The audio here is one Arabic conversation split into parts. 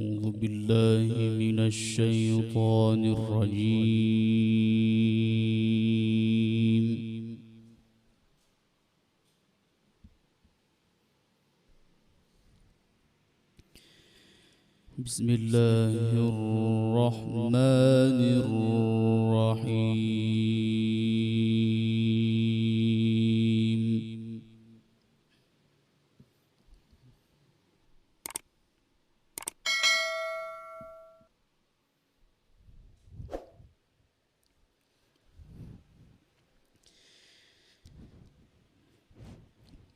أعوذ بالله من الشيطان الرجيم. بسم الله الرحمن الرحيم.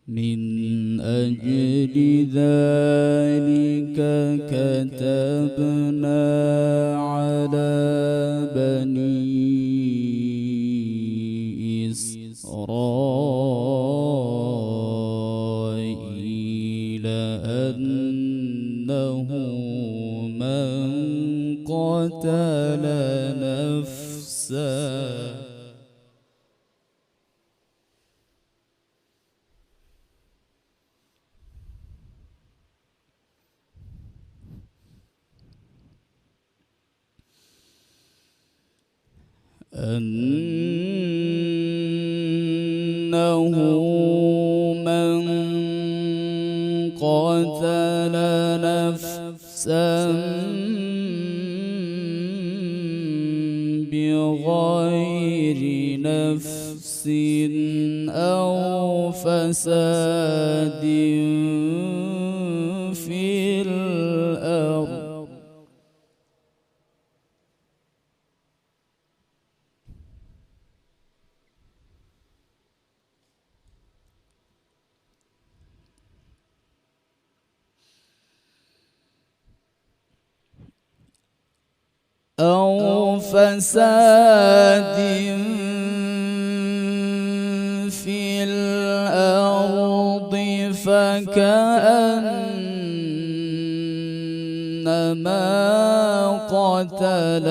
من أجل ذلك كتبنا على بني إسرائيل أنه من قتل نفسا بغير نفس أو فساد في الأرض فكأنما قتل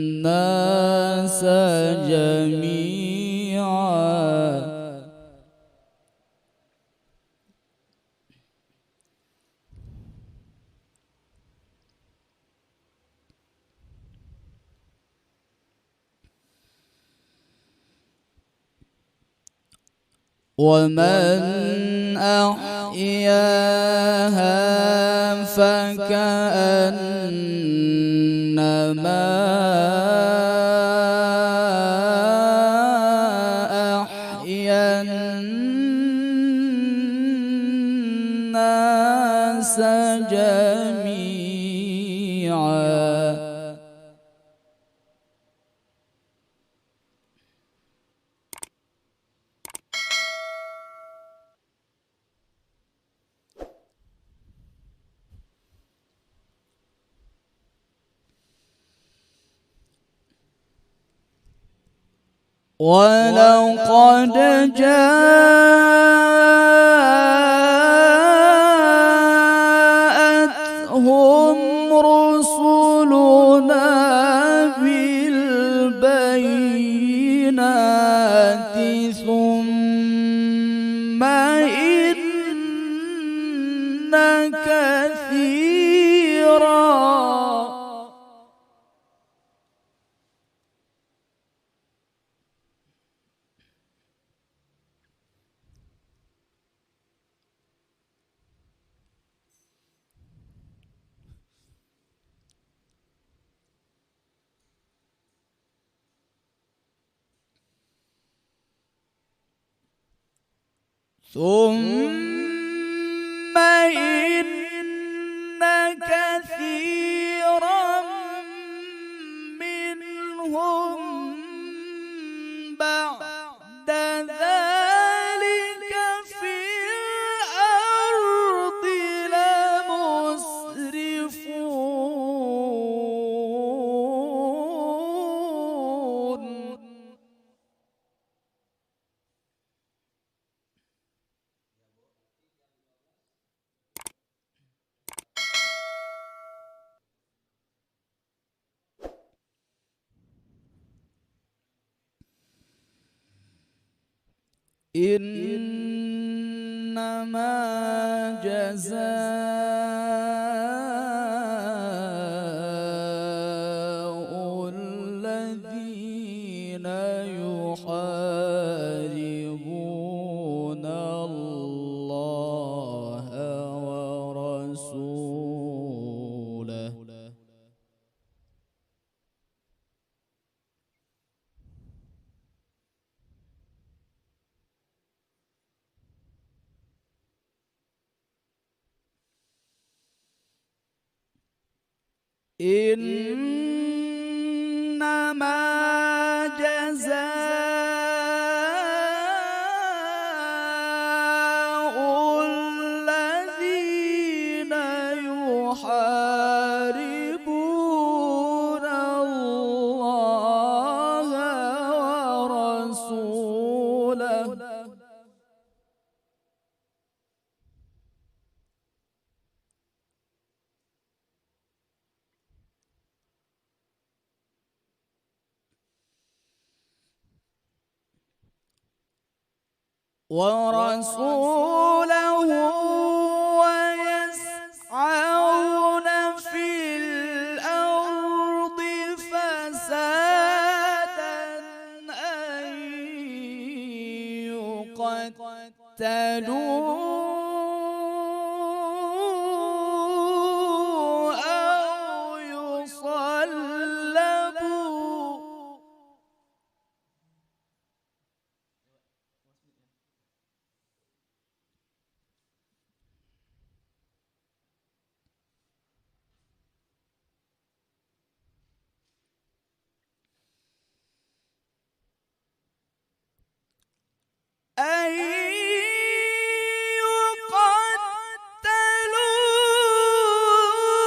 الناس جميعا ومن أحياها فكأنما أحيا الناس جميعا ولقد جاءتهم رسلنا بالبينات ثم إن كثيرا ثم إن كثيرا منهم بعد ذلك في الأرض لمسرفون إنما جزاء إنما جزاء الذين يحاربون الله ورسوله ويسعون في الأرض فسادا أن يقتلوا أو يصلبوا أن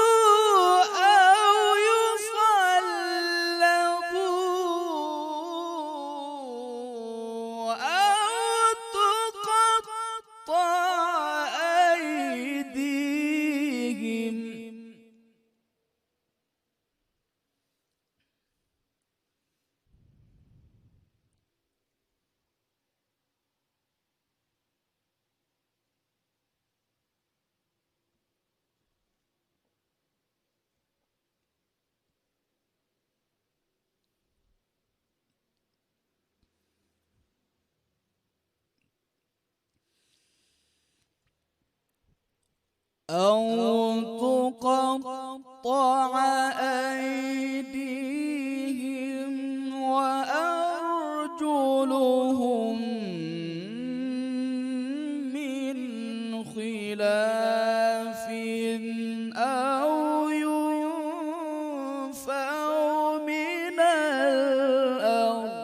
يقتلوا أو يصلبوا أو تقطع أيديهم أو تقطع أيديهم وأرجلهم من خلاف أو ينفوا من الأرض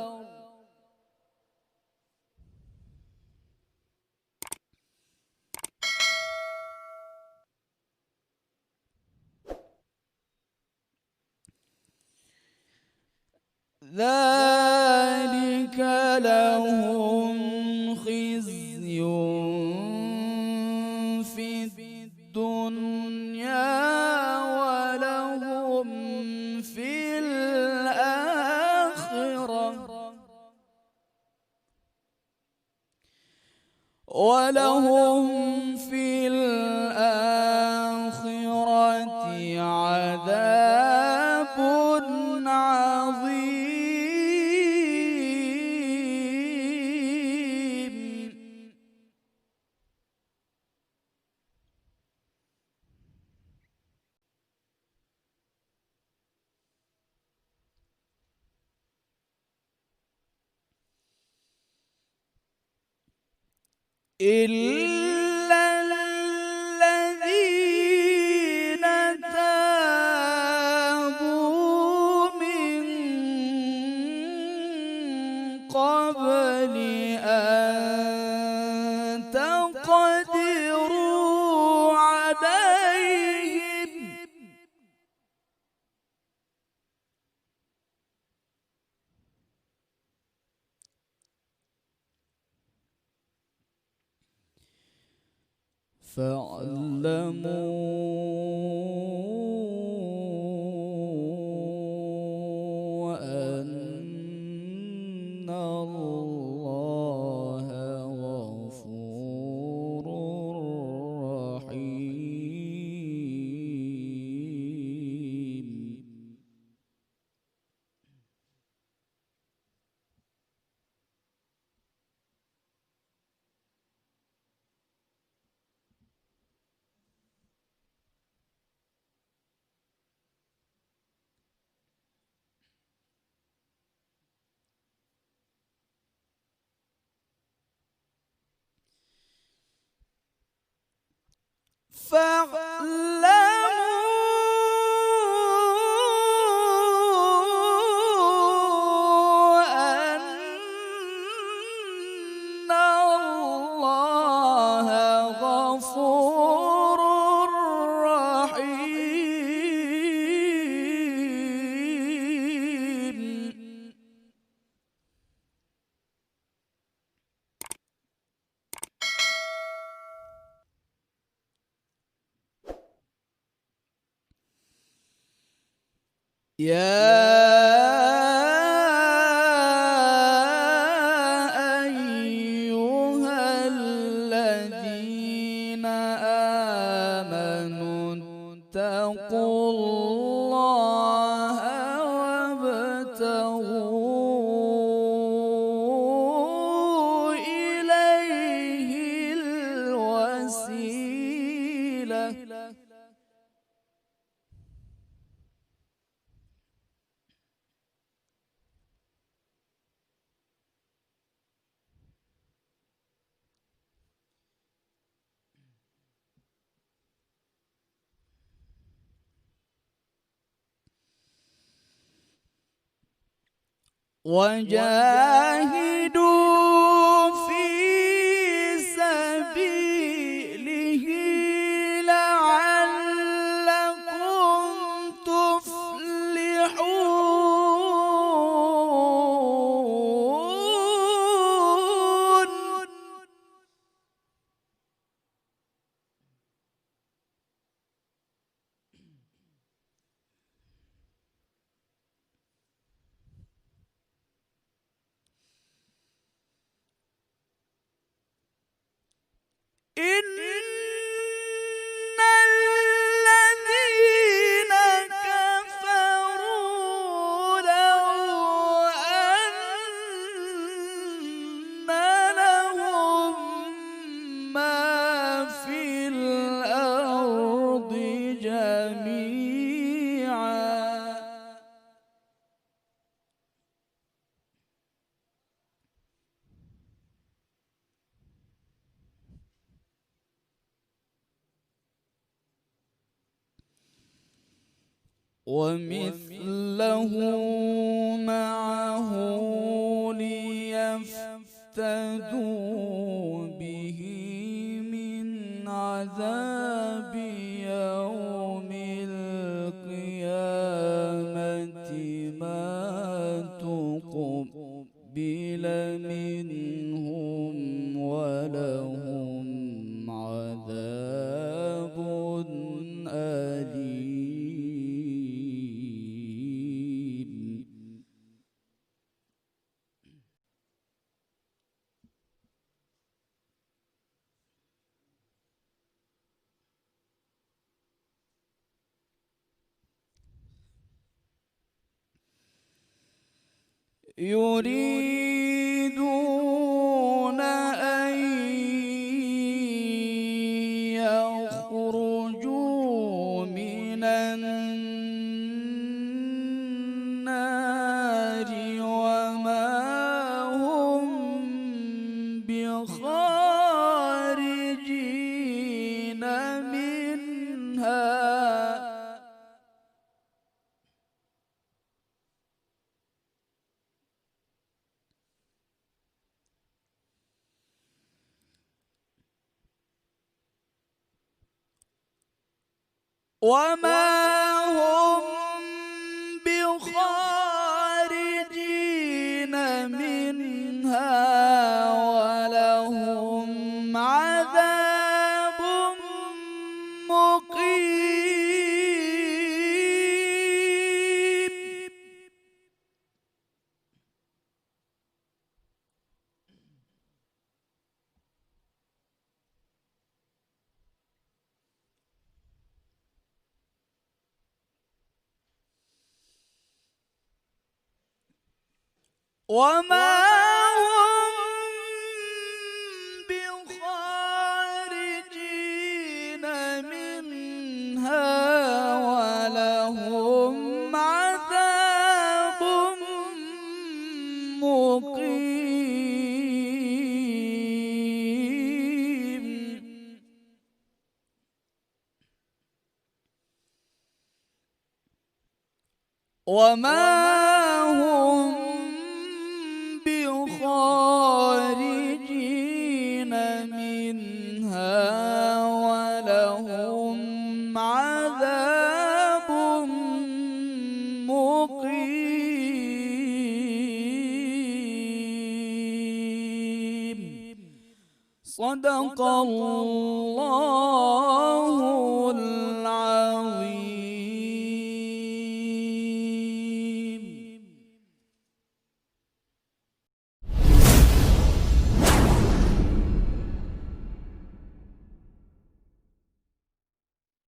ذلك لهم خزي في الدنيا ولهم في الآخرة عذاب عظيم إلا الذين تابوا من قبل أن تقدروا عليهم فاعلموا أن الله غفور رحيم فاعلموا يا أيها الذين آمنوا اتقوا الله وابتغوا إليه الوسيلة. وجاهدوا في سبيله لعلكم تفلحون. إن الذين كفروا لو أن لهم ما في الأرض جميعا ومثله معه ليفتدوا به من عذاب يوم القيامة ما تقبل منهم ولهم عذاب أليم. يريدون أن يخرجوا من النار وما هم بخارجين منها. وما هم بخارجين منها ولهم عذاب مقيم. وما هم بخارجين منها ولهم عذاب مقيم. وما هم بخارجين منها ولهم عذاب مقيم. صدق الله